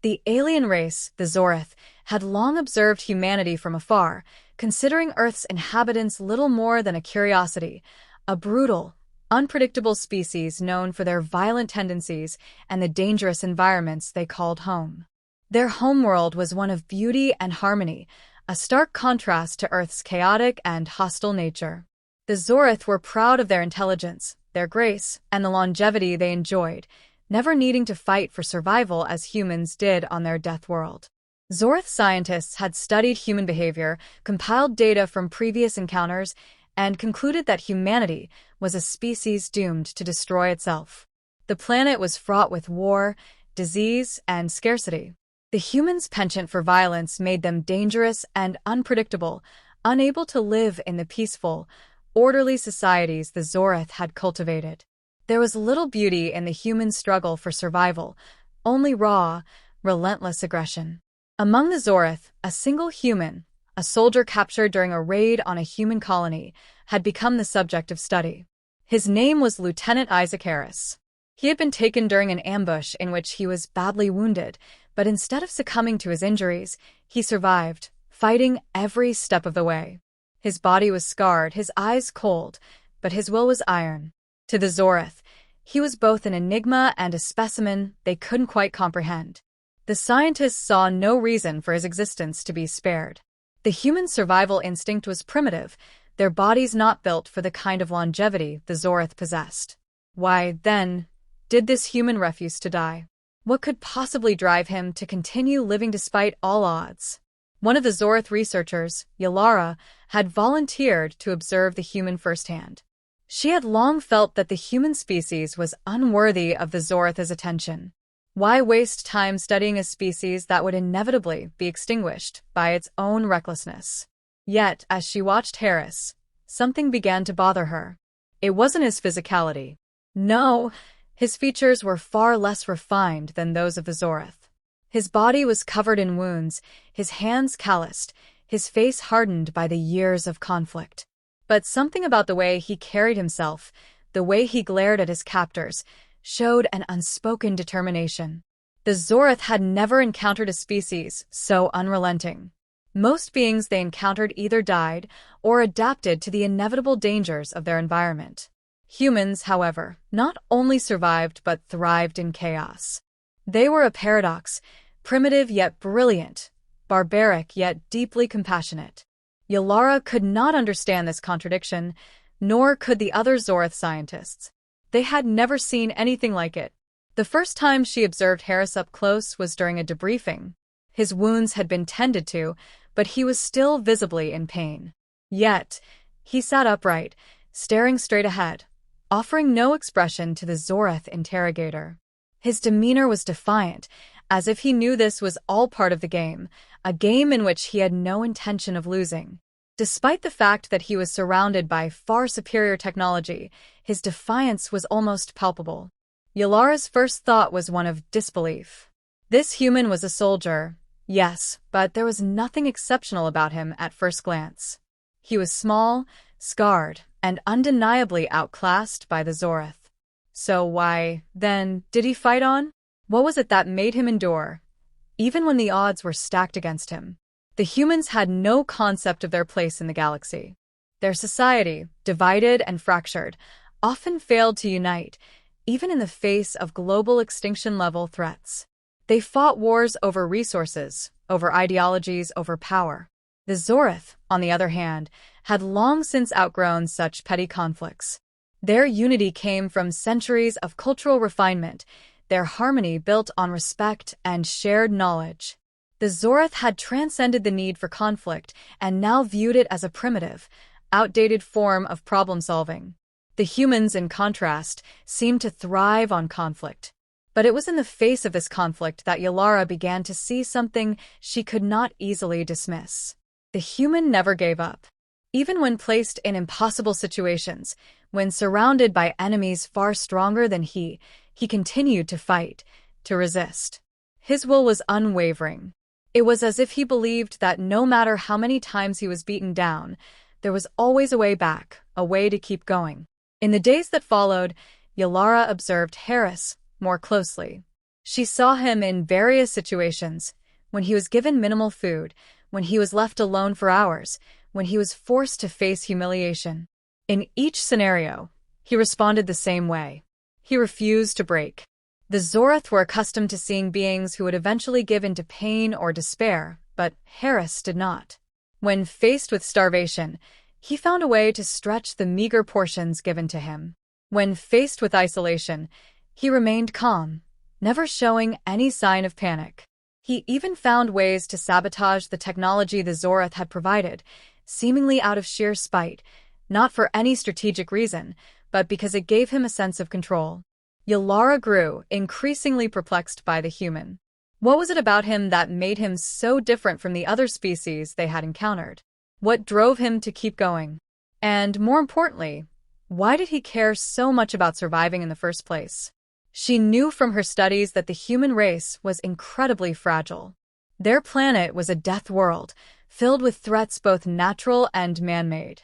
The alien race, the Zorith, had long observed humanity from afar, considering Earth's inhabitants little more than a curiosity, a brutal, unpredictable species known for their violent tendencies and the dangerous environments they called home. Their homeworld was one of beauty and harmony, a stark contrast to Earth's chaotic and hostile nature. The Zorith were proud of their intelligence, their grace, and the longevity they enjoyed, never needing to fight for survival as humans did on their death world. Zorith scientists had studied human behavior, compiled data from previous encounters, and concluded that humanity was a species doomed to destroy itself. The planet was fraught with war, disease, and scarcity. The humans' penchant for violence made them dangerous and unpredictable, unable to live in the peaceful, orderly societies the Zorith had cultivated. There was little beauty in the human struggle for survival, only raw, relentless aggression. Among the Zorith, a single human, a soldier captured during a raid on a human colony, had become the subject of study. His name was Lieutenant Isaac Harris. He had been taken during an ambush in which he was badly wounded, but instead of succumbing to his injuries, he survived, fighting every step of the way. His body was scarred, his eyes cold, but his will was iron. To the Zorith, he was both an enigma and a specimen they couldn't quite comprehend. The scientists saw no reason for his existence to be spared. The human survival instinct was primitive, their bodies not built for the kind of longevity the Zorith possessed. Why, then, did this human refuse to die? What could possibly drive him to continue living despite all odds? One of the Zorith researchers, Yalara, had volunteered to observe the human firsthand. She had long felt that the human species was unworthy of the Zorith's attention. Why waste time studying a species that would inevitably be extinguished by its own recklessness? Yet, as she watched Harris, something began to bother her. It wasn't his physicality. No, his features were far less refined than those of the Zorith. His body was covered in wounds, his hands calloused, his face hardened by the years of conflict. But something about the way he carried himself, the way he glared at his captors, showed an unspoken determination. The Zorith had never encountered a species so unrelenting. Most beings they encountered either died or adapted to the inevitable dangers of their environment. Humans, however, not only survived but thrived in chaos. They were a paradox, primitive yet brilliant, barbaric yet deeply compassionate. Yalara could not understand this contradiction, nor could the other Zorith scientists. They had never seen anything like it. The first time she observed Harris up close was during a debriefing. His wounds had been tended to, but he was still visibly in pain. Yet, he sat upright, staring straight ahead, offering no expression to the Zorith interrogator. His demeanor was defiant, as if he knew this was all part of the game, a game in which he had no intention of losing. Despite the fact that he was surrounded by far superior technology, his defiance was almost palpable. Yalara's first thought was one of disbelief. This human was a soldier, yes, but there was nothing exceptional about him at first glance. He was small, scarred, and undeniably outclassed by the Zorith. So why, then, did he fight on? What was it that made him endure, even when the odds were stacked against him? The humans had no concept of their place in the galaxy. Their society, divided and fractured, often failed to unite, even in the face of global extinction-level threats. They fought wars over resources, over ideologies, over power. The Zorith, on the other hand, had long since outgrown such petty conflicts. Their unity came from centuries of cultural refinement, their harmony built on respect and shared knowledge. The Zorith had transcended the need for conflict and now viewed it as a primitive, outdated form of problem-solving. The humans, in contrast, seemed to thrive on conflict. But it was in the face of this conflict that Yalara began to see something she could not easily dismiss. The human never gave up. Even when placed in impossible situations, when surrounded by enemies far stronger than he continued to fight, to resist. His will was unwavering. It was as if he believed that no matter how many times he was beaten down, there was always a way back, a way to keep going. In the days that followed, Yalara observed Harris more closely. She saw him in various situations, when he was given minimal food, when he was left alone for hours, when he was forced to face humiliation. In each scenario, he responded the same way. He refused to break. The Zorath were accustomed to seeing beings who would eventually give in to pain or despair, but Harris did not. When faced with starvation, he found a way to stretch the meager portions given to him. When faced with isolation, he remained calm, never showing any sign of panic. He even found ways to sabotage the technology the Zorath had provided, seemingly out of sheer spite, not for any strategic reason, but because it gave him a sense of control. Yalara grew, increasingly perplexed by the human. What was it about him that made him so different from the other species they had encountered? What drove him to keep going? And more importantly, why did he care so much about surviving in the first place? She knew from her studies that the human race was incredibly fragile. Their planet was a death world, filled with threats both natural and man-made.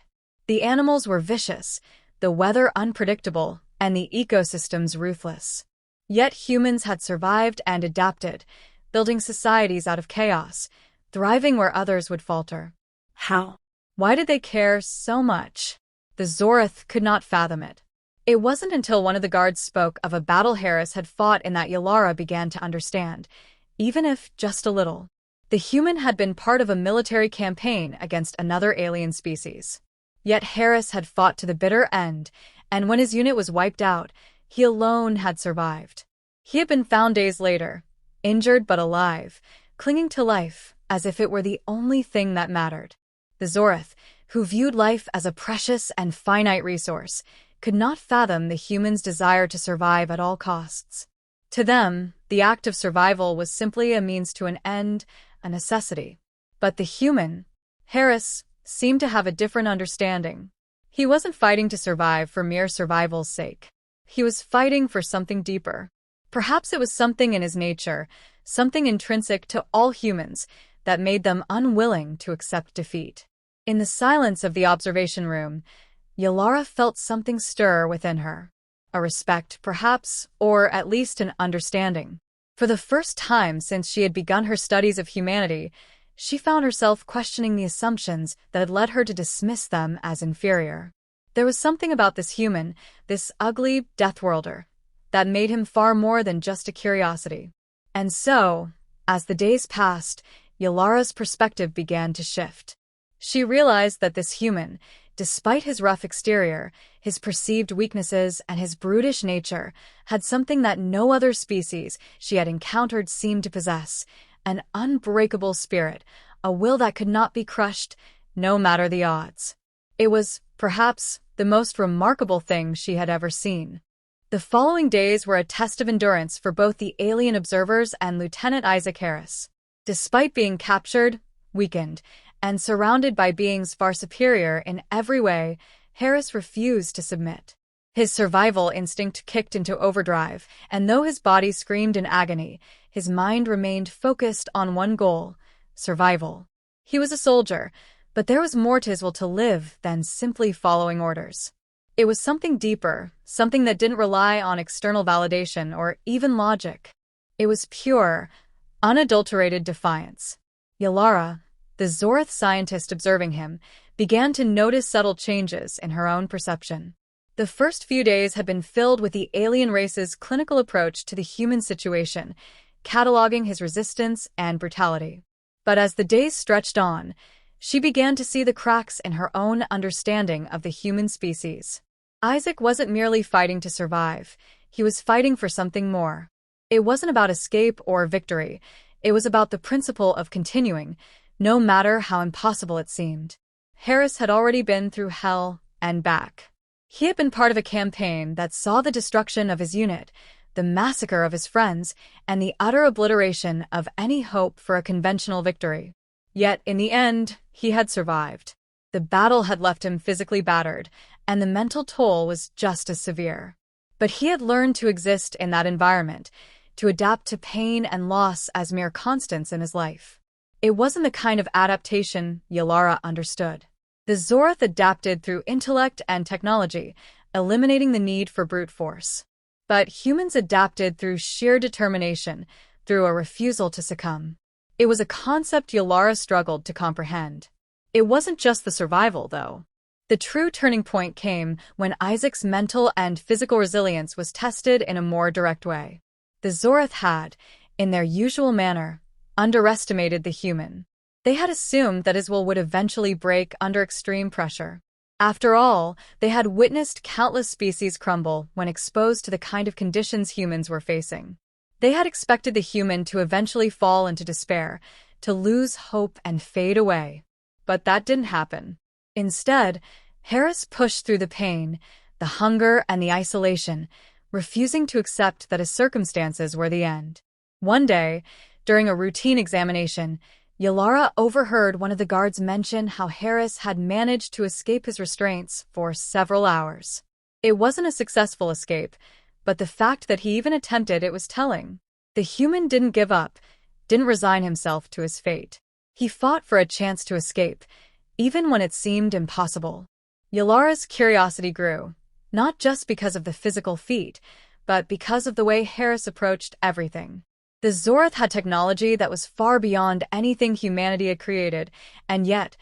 The animals were vicious, the weather unpredictable, and the ecosystems ruthless. Yet humans had survived and adapted, building societies out of chaos, thriving where others would falter. How? Why did they care so much? The Zorath could not fathom it. It wasn't until one of the guards spoke of a battle Harris had fought in that Yalara began to understand, even if just a little. The human had been part of a military campaign against another alien species. Yet Harris had fought to the bitter end, and when his unit was wiped out, he alone had survived. He had been found days later, injured but alive, clinging to life as if it were the only thing that mattered. The Zorath, who viewed life as a precious and finite resource, could not fathom the human's desire to survive at all costs. To them, the act of survival was simply a means to an end, a necessity. But the human, Harris, seemed to have a different understanding. He wasn't fighting to survive for mere survival's sake. He was fighting for something deeper. Perhaps it was something in his nature, something intrinsic to all humans, that made them unwilling to accept defeat. In the silence of the observation room, Yalara felt something stir within her. A respect, perhaps, or at least an understanding. For the first time since she had begun her studies of humanity, she found herself questioning the assumptions that had led her to dismiss them as inferior. There was something about this human, this ugly deathworlder, that made him far more than just a curiosity. And so, as the days passed, Yalara's perspective began to shift. She realized that this human, despite his rough exterior, his perceived weaknesses, and his brutish nature, had something that no other species she had encountered seemed to possess: an unbreakable spirit, a will that could not be crushed, no matter the odds. It was, perhaps, the most remarkable thing she had ever seen. The following days were a test of endurance for both the alien observers and Lieutenant Isaac Harris. Despite being captured, weakened, and surrounded by beings far superior in every way, Harris refused to submit. His survival instinct kicked into overdrive, and though his body screamed in agony, his mind remained focused on one goal: survival. He was a soldier, but there was more to his will to live than simply following orders. It was something deeper, something that didn't rely on external validation or even logic. It was pure, unadulterated defiance. Yalara, the Zorath scientist observing him, began to notice subtle changes in her own perception. The first few days had been filled with the alien race's clinical approach to the human situation, cataloging his resistance and brutality. But as the days stretched on, she began to see the cracks in her own understanding of the human species. Isaac wasn't merely fighting to survive, he was fighting for something more. It wasn't about escape or victory, it was about the principle of continuing, no matter how impossible it seemed. Harris had already been through hell and back. He had been part of a campaign that saw the destruction of his unit, the massacre of his friends, and the utter obliteration of any hope for a conventional victory. Yet, in the end, he had survived. The battle had left him physically battered, and the mental toll was just as severe. But he had learned to exist in that environment, to adapt to pain and loss as mere constants in his life. It wasn't the kind of adaptation Yalara understood. The Zorath adapted through intellect and technology, eliminating the need for brute force. But humans adapted through sheer determination, through a refusal to succumb. It was a concept Yalara struggled to comprehend. It wasn't just the survival, though. The true turning point came when Isaac's mental and physical resilience was tested in a more direct way. The Zorith had, in their usual manner, underestimated the human. They had assumed that his will would eventually break under extreme pressure. After all, they had witnessed countless species crumble when exposed to the kind of conditions humans were facing. They had expected the human to eventually fall into despair, to lose hope and fade away. But that didn't happen. Instead, Harris pushed through the pain, the hunger, and the isolation, refusing to accept that his circumstances were the end. One day, during a routine examination, Yalara overheard one of the guards mention how Harris had managed to escape his restraints for several hours. It wasn't a successful escape, but the fact that he even attempted it was telling. The human didn't give up, didn't resign himself to his fate. He fought for a chance to escape, even when it seemed impossible. Yalara's curiosity grew, not just because of the physical feat, but because of the way Harris approached everything. The Zorith had technology that was far beyond anything humanity had created, and yet,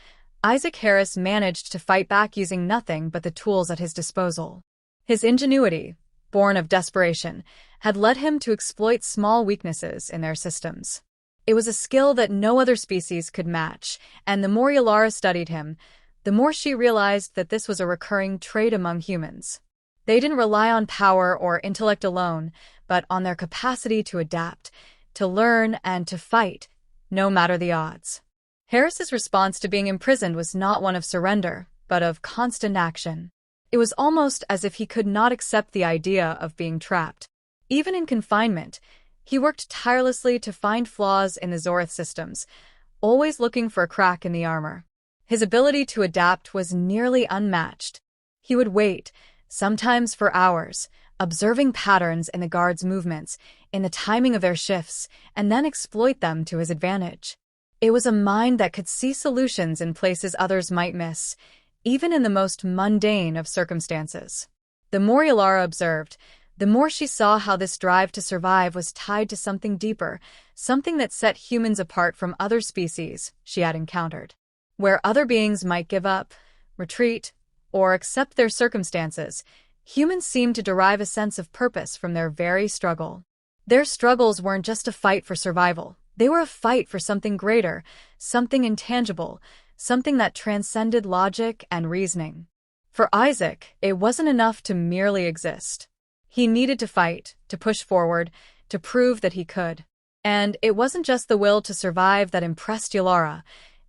Isaac Harris managed to fight back using nothing but the tools at his disposal. His ingenuity, born of desperation, had led him to exploit small weaknesses in their systems. It was a skill that no other species could match, and the more Yalara studied him, the more she realized that this was a recurring trait among humans. They didn't rely on power or intellect alone, but on their capacity to adapt, to learn, and to fight, no matter the odds. Harris's response to being imprisoned was not one of surrender, but of constant action. It was almost as if he could not accept the idea of being trapped. Even in confinement, he worked tirelessly to find flaws in the Zorith systems, always looking for a crack in the armor. His ability to adapt was nearly unmatched. He would wait, sometimes for hours, observing patterns in the guards' movements, in the timing of their shifts, and then exploit them to his advantage. It was a mind that could see solutions in places others might miss, even in the most mundane of circumstances. The more Yalara observed, the more she saw how this drive to survive was tied to something deeper, something that set humans apart from other species she had encountered. Where other beings might give up, retreat, or accept their circumstances, humans seemed to derive a sense of purpose from their very struggle. Their struggles weren't just a fight for survival. They were a fight for something greater, something intangible, something that transcended logic and reasoning. For Isaac, it wasn't enough to merely exist. He needed to fight, to push forward, to prove that he could. And it wasn't just the will to survive that impressed Yalara.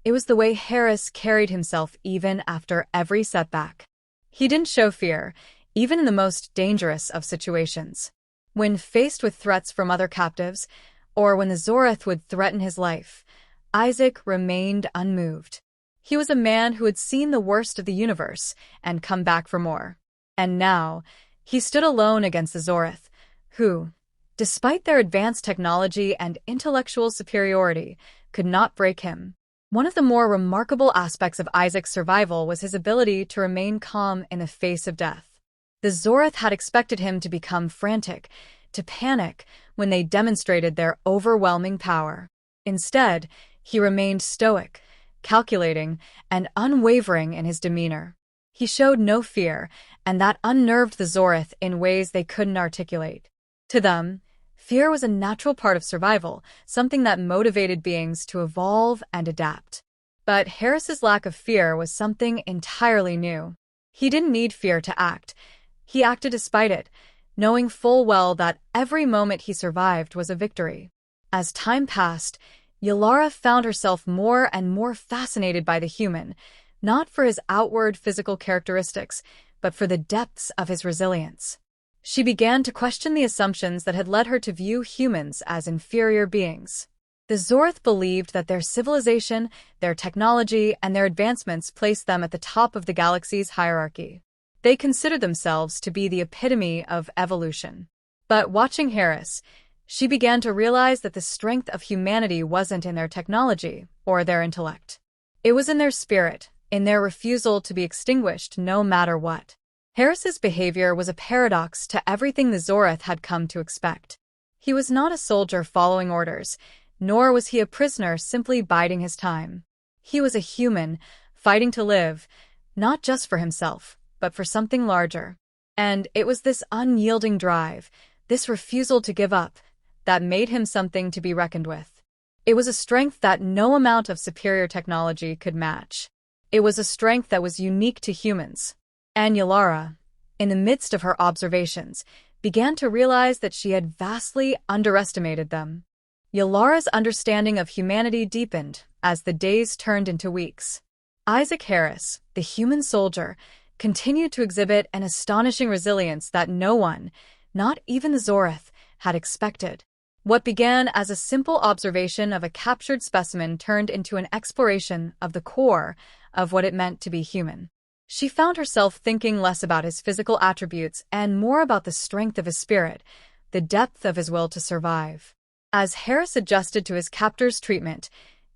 It was the way Harris carried himself even after every setback. He didn't show fear, even in the most dangerous of situations. When faced with threats from other captives, or when the Zorith would threaten his life, Isaac remained unmoved. He was a man who had seen the worst of the universe and come back for more. And now, he stood alone against the Zorith, who, despite their advanced technology and intellectual superiority, could not break him. One of the more remarkable aspects of Isaac's survival was his ability to remain calm in the face of death. The Zorith had expected him to become frantic, to panic, when they demonstrated their overwhelming power. Instead, he remained stoic, calculating, and unwavering in his demeanor. He showed no fear, and that unnerved the Zorith in ways they couldn't articulate. To them, fear was a natural part of survival, something that motivated beings to evolve and adapt. But Harris's lack of fear was something entirely new. He didn't need fear to act. He acted despite it, knowing full well that every moment he survived was a victory. As time passed, Yalara found herself more and more fascinated by the human, not for his outward physical characteristics, but for the depths of his resilience. She began to question the assumptions that had led her to view humans as inferior beings. The Zorith believed that their civilization, their technology, and their advancements placed them at the top of the galaxy's hierarchy. They considered themselves to be the epitome of evolution. But watching Harris, she began to realize that the strength of humanity wasn't in their technology or their intellect. It was in their spirit, in their refusal to be extinguished no matter what. Harris's behavior was a paradox to everything the Zorith had come to expect. He was not a soldier following orders, nor was he a prisoner simply biding his time. He was a human, fighting to live, not just for himself, but for something larger. And it was this unyielding drive, this refusal to give up, that made him something to be reckoned with. It was a strength that no amount of superior technology could match. It was a strength that was unique to humans. And Yalara, in the midst of her observations, began to realize that she had vastly underestimated them. Yalara's understanding of humanity deepened as the days turned into weeks. Isaac Harris, the human soldier, continued to exhibit an astonishing resilience that no one, not even the Zorith, had expected. What began as a simple observation of a captured specimen turned into an exploration of the core of what it meant to be human. She found herself thinking less about his physical attributes and more about the strength of his spirit, the depth of his will to survive. As Harris adjusted to his captor's treatment,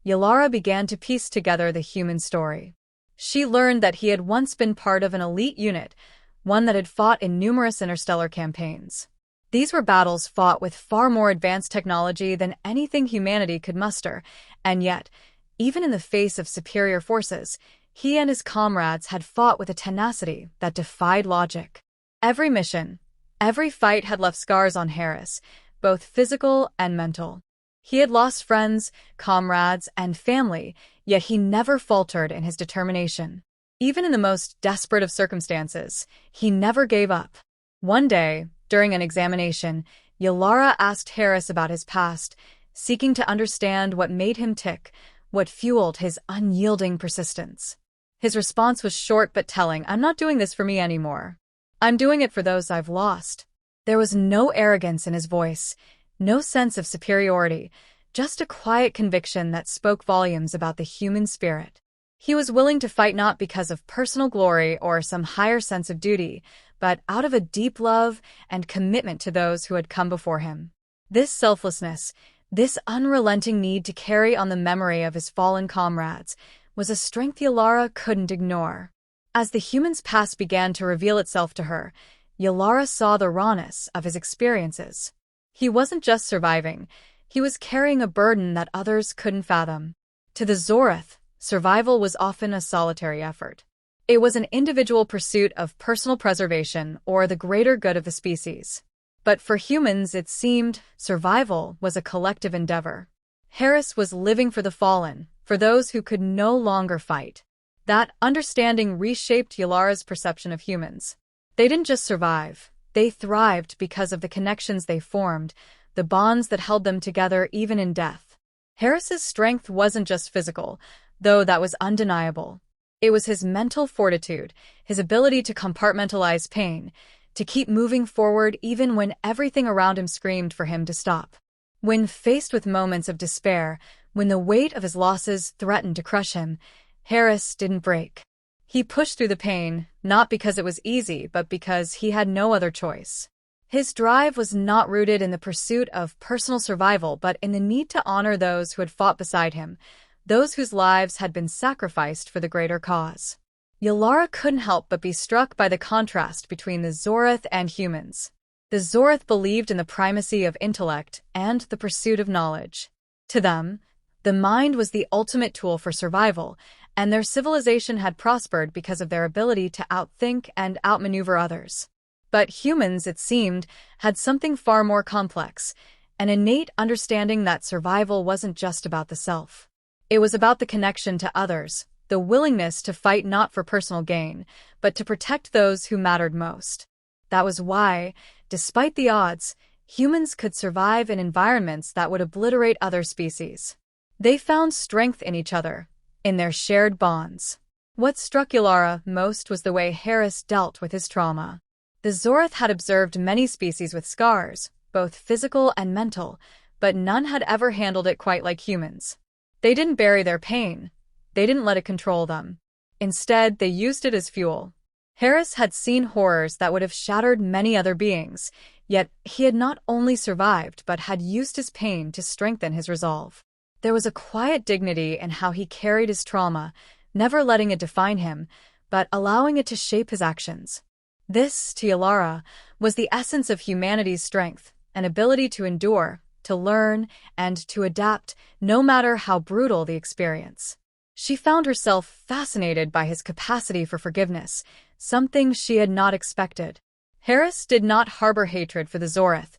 Yalara began to piece together the human story. She learned that he had once been part of an elite unit, one that had fought in numerous interstellar campaigns. These were battles fought with far more advanced technology than anything humanity could muster, and yet, even in the face of superior forces, he and his comrades had fought with a tenacity that defied logic. Every mission, every fight had left scars on Harris, both physical and mental. He had lost friends, comrades, and family, yet he never faltered in his determination. Even in the most desperate of circumstances, he never gave up. One day, during an examination, Yalara asked Harris about his past, seeking to understand what made him tick, what fueled his unyielding persistence. His response was short but telling. "I'm not doing this for me anymore. I'm doing it for those I've lost." There was no arrogance in his voice, no sense of superiority, just a quiet conviction that spoke volumes about the human spirit. He was willing to fight not because of personal glory or some higher sense of duty, but out of a deep love and commitment to those who had come before him. This selflessness, this unrelenting need to carry on the memory of his fallen comrades, was a strength Yalara couldn't ignore. As the human's past began to reveal itself to her, Yalara saw the rawness of his experiences. He wasn't just surviving, he was carrying a burden that others couldn't fathom. To the Zorith, survival was often a solitary effort. It was an individual pursuit of personal preservation or the greater good of the species. But for humans, it seemed survival was a collective endeavor. Harris was living for the fallen, for those who could no longer fight. That understanding reshaped Yalara's perception of humans. They didn't just survive, they thrived because of the connections they formed, the bonds that held them together even in death. Harris's strength wasn't just physical, though that was undeniable. It was his mental fortitude, his ability to compartmentalize pain, to keep moving forward even when everything around him screamed for him to stop. When faced with moments of despair, when the weight of his losses threatened to crush him, Harris didn't break. He pushed through the pain, not because it was easy, but because he had no other choice. His drive was not rooted in the pursuit of personal survival, but in the need to honor those who had fought beside him, those whose lives had been sacrificed for the greater cause. Yalara couldn't help but be struck by the contrast between the Zorith and humans. The Zorith believed in the primacy of intellect and the pursuit of knowledge. To them, the mind was the ultimate tool for survival, and their civilization had prospered because of their ability to outthink and outmaneuver others. But humans, it seemed, had something far more complex, an innate understanding that survival wasn't just about the self. It was about the connection to others, the willingness to fight not for personal gain, but to protect those who mattered most. That was why, despite the odds, humans could survive in environments that would obliterate other species. They found strength in each other, in their shared bonds. What struck Yalara most was the way Harris dealt with his trauma. The Zorith had observed many species with scars, both physical and mental, but none had ever handled it quite like humans. They didn't bury their pain. They didn't let it control them. Instead, they used it as fuel. Harris had seen horrors that would have shattered many other beings, yet he had not only survived but had used his pain to strengthen his resolve. There was a quiet dignity in how he carried his trauma, never letting it define him, but allowing it to shape his actions. This, to Yalara, was the essence of humanity's strength, an ability to endure, to learn, and to adapt, no matter how brutal the experience. She found herself fascinated by his capacity for forgiveness, something she had not expected. Harris did not harbor hatred for the Zoreth,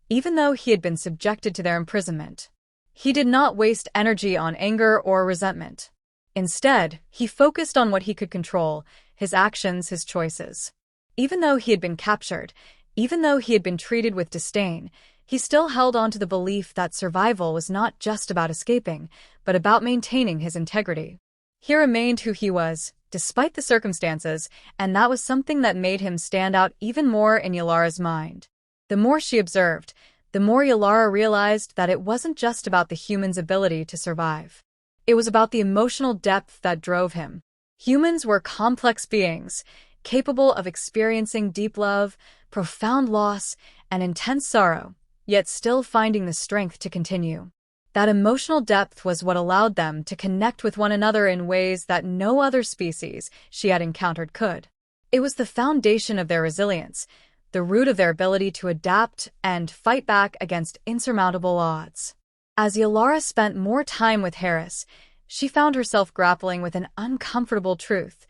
even though he had been subjected to their imprisonment. He did not waste energy on anger or resentment. Instead, he focused on what he could control, his actions, his choices. Even though he had been captured, even though he had been treated with disdain, he still held on to the belief that survival was not just about escaping, but about maintaining his integrity. He remained who he was, despite the circumstances, and that was something that made him stand out even more in Yalara's mind. The more she observed, the more Yalara realized that it wasn't just about the human's ability to survive. It was about the emotional depth that drove him. Humans were complex beings, capable of experiencing deep love, profound loss, and intense sorrow, yet still finding the strength to continue. That emotional depth was what allowed them to connect with one another in ways that no other species she had encountered could. It was the foundation of their resilience, the root of their ability to adapt and fight back against insurmountable odds. As Yalara spent more time with Harris, she found herself grappling with an uncomfortable truth.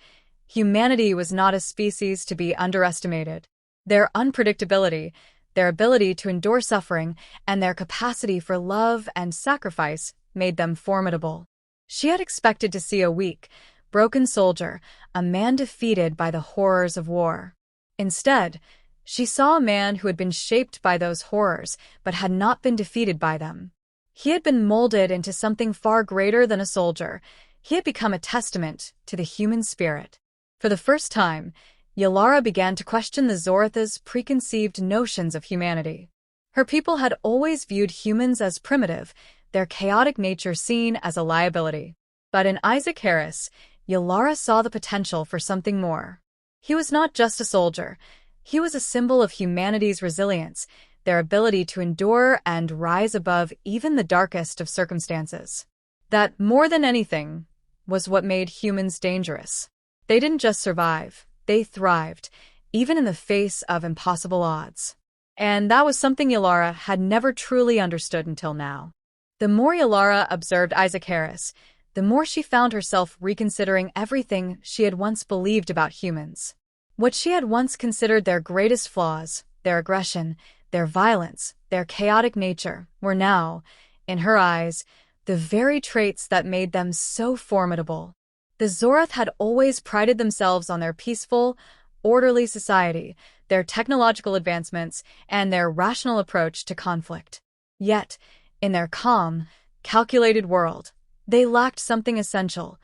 Humanity was not a species to be underestimated. Their unpredictability, their ability to endure suffering, and their capacity for love and sacrifice made them formidable. She had expected to see a weak, broken soldier, a man defeated by the horrors of war. Instead, she saw a man who had been shaped by those horrors but had not been defeated by them. He had been molded into something far greater than a soldier. He had become a testament to the human spirit. For the first time, Yalara began to question the Zoreth's preconceived notions of humanity. Her people had always viewed humans as primitive, their chaotic nature seen as a liability. But in Isaac Harris, Yalara saw the potential for something more. He was not just a soldier. He was a symbol of humanity's resilience, their ability to endure and rise above even the darkest of circumstances. That, more than anything, was what made humans dangerous. They didn't just survive, they thrived, even in the face of impossible odds. And that was something Yalara had never truly understood until now. The more Yalara observed Isaac Harris, the more she found herself reconsidering everything she had once believed about humans. What she had once considered their greatest flaws, their aggression, their violence, their chaotic nature, were now, in her eyes, the very traits that made them so formidable. The Zoreth had always prided themselves on their peaceful, orderly society, their technological advancements, and their rational approach to conflict. Yet, in their calm, calculated world, they lacked something essential,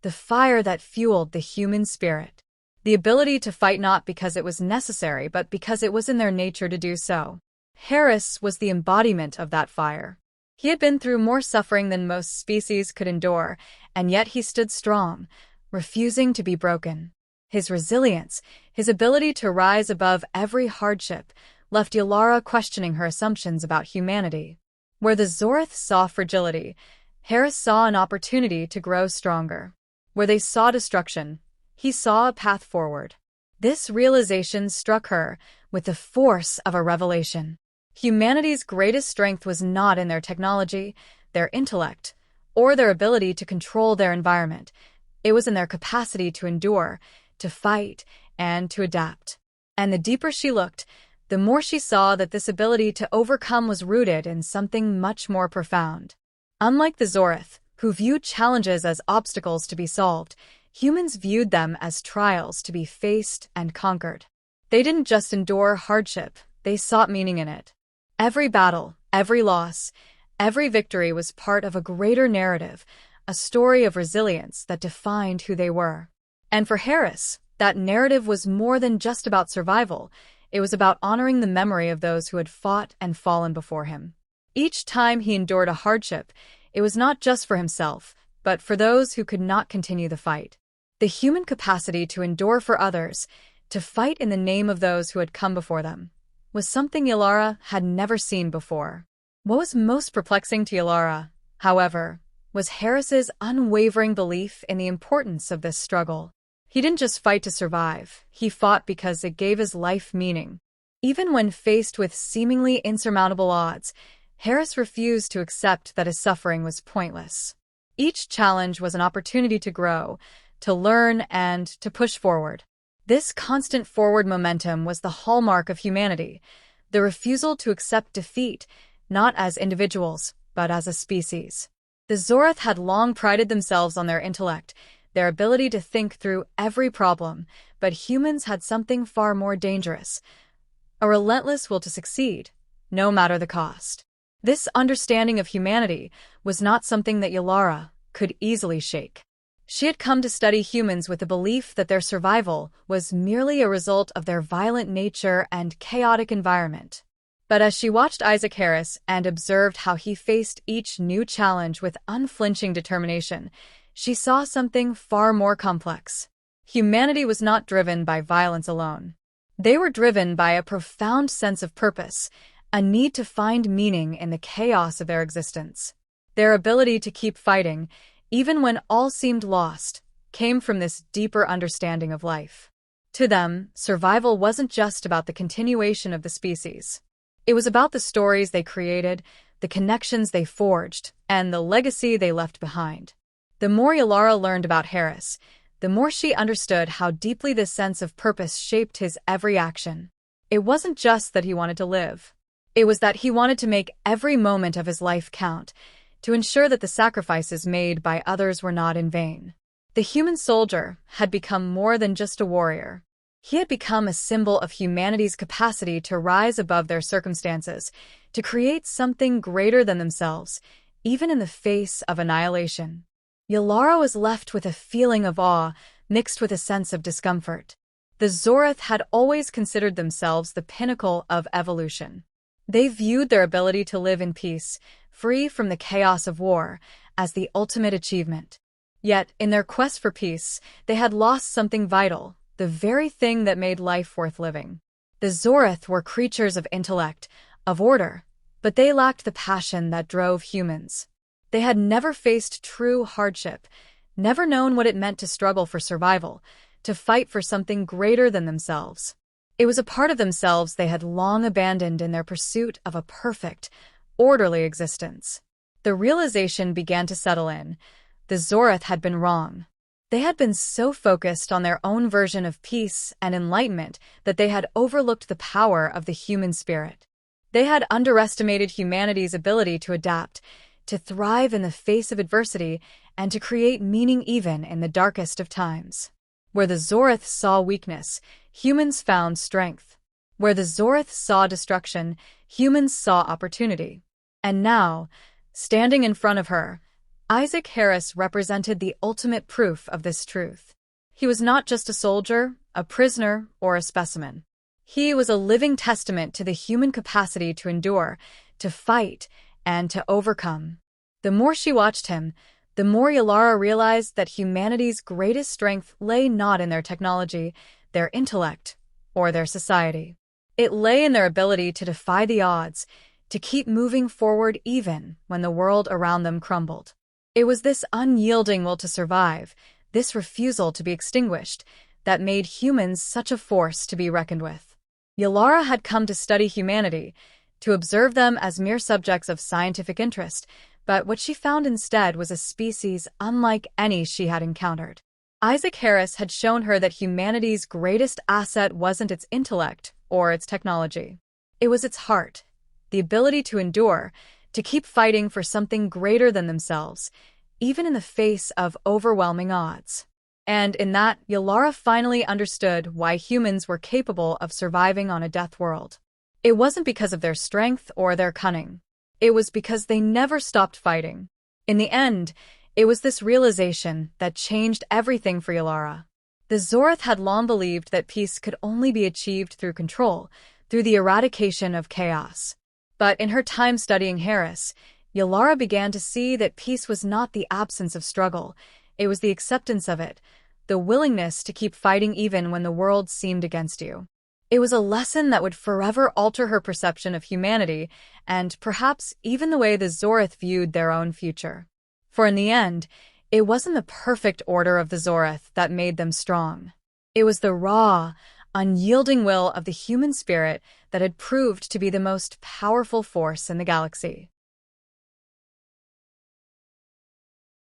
the fire that fueled the human spirit. The ability to fight not because it was necessary but because it was in their nature to do so. Harris was the embodiment of that fire. He had been through more suffering than most species could endure, and yet he stood strong, refusing to be broken. His resilience, his ability to rise above every hardship, left Yalara questioning her assumptions about humanity. Where the Zoreth saw fragility, Harris saw an opportunity to grow stronger. Where they saw destruction, he saw a path forward. This realization struck her with the force of a revelation. Humanity's greatest strength was not in their technology, their intellect, or their ability to control their environment. It was in their capacity to endure, to fight, and to adapt. And the deeper she looked, the more she saw that this ability to overcome was rooted in something much more profound. Unlike the Zoreth, who viewed challenges as obstacles to be solved, humans viewed them as trials to be faced and conquered. They didn't just endure hardship, they sought meaning in it. Every battle, every loss, every victory was part of a greater narrative, a story of resilience that defined who they were. And for Harris, that narrative was more than just about survival. It was about honoring the memory of those who had fought and fallen before him. Each time he endured a hardship, it was not just for himself, but for those who could not continue the fight. The human capacity to endure for others, to fight in the name of those who had come before them, was something Yalara had never seen before. What was most perplexing to Yalara, however, was Harris's unwavering belief in the importance of this struggle. He didn't just fight to survive, he fought because it gave his life meaning. Even when faced with seemingly insurmountable odds, Harris refused to accept that his suffering was pointless. Each challenge was an opportunity to grow, to learn, and to push forward. This constant forward momentum was the hallmark of humanity, the refusal to accept defeat, not as individuals, but as a species. The Zorith had long prided themselves on their intellect, their ability to think through every problem, but humans had something far more dangerous: a relentless will to succeed, no matter the cost. This understanding of humanity was not something that Yalara could easily shake. She had come to study humans with the belief that their survival was merely a result of their violent nature and chaotic environment. But as she watched Isaac Harris and observed how he faced each new challenge with unflinching determination, she saw something far more complex. Humanity was not driven by violence alone. They were driven by a profound sense of purpose, a need to find meaning in the chaos of their existence. Their ability to keep fighting, even when all seemed lost, came from this deeper understanding of life. To them, survival wasn't just about the continuation of the species. It was about the stories they created, the connections they forged, and the legacy they left behind. The more Yalara learned about Harris, the more she understood how deeply this sense of purpose shaped his every action. It wasn't just that he wanted to live. It was that he wanted to make every moment of his life count, to ensure that the sacrifices made by others were not in vain. The human soldier had become more than just a warrior. He had become a symbol of humanity's capacity to rise above their circumstances, to create something greater than themselves, even in the face of annihilation. Yalara was left with a feeling of awe mixed with a sense of discomfort. The Zorith had always considered themselves the pinnacle of evolution. They viewed their ability to live in peace, free from the chaos of war, as the ultimate achievement. Yet, in their quest for peace, they had lost something vital, the very thing that made life worth living. The Zorith were creatures of intellect, of order, but they lacked the passion that drove humans. They had never faced true hardship, never known what it meant to struggle for survival, to fight for something greater than themselves. It was a part of themselves they had long abandoned in their pursuit of a perfect, orderly existence. The realization began to settle in. The Zorith had been wrong. They had been so focused on their own version of peace and enlightenment that they had overlooked the power of the human spirit. They had underestimated humanity's ability to adapt, to thrive in the face of adversity, and to create meaning even in the darkest of times. Where the Zorith saw weakness, humans found strength. Where the Zorith saw destruction, humans saw opportunity. And now, standing in front of her, Isaac Harris represented the ultimate proof of this truth. He was not just a soldier, a prisoner, or a specimen. He was a living testament to the human capacity to endure, to fight, and to overcome. The more she watched him, the more Yalara realized that humanity's greatest strength lay not in their technology, their intellect, or their society. It lay in their ability to defy the odds, to keep moving forward even when the world around them crumbled. It was this unyielding will to survive, this refusal to be extinguished, that made humans such a force to be reckoned with. Yalara had come to study humanity, to observe them as mere subjects of scientific interest, but what she found instead was a species unlike any she had encountered. Isaac Harris had shown her that humanity's greatest asset wasn't its intellect or its technology. It was its heart, the ability to endure, to keep fighting for something greater than themselves, even in the face of overwhelming odds. And in that, Yalara finally understood why humans were capable of surviving on a death world. It wasn't because of their strength or their cunning. It was because they never stopped fighting. In the end, it was this realization that changed everything for Yalara. The Zorith had long believed that peace could only be achieved through control, through the eradication of chaos. But in her time studying Harris, Yalara began to see that peace was not the absence of struggle, it was the acceptance of it, the willingness to keep fighting even when the world seemed against you. It was a lesson that would forever alter her perception of humanity and perhaps even the way the Zorith viewed their own future. For in the end, It wasn't the perfect order of the Zorith that made them strong. It was the raw, unyielding will of the human spirit that had proved to be the most powerful force in the galaxy.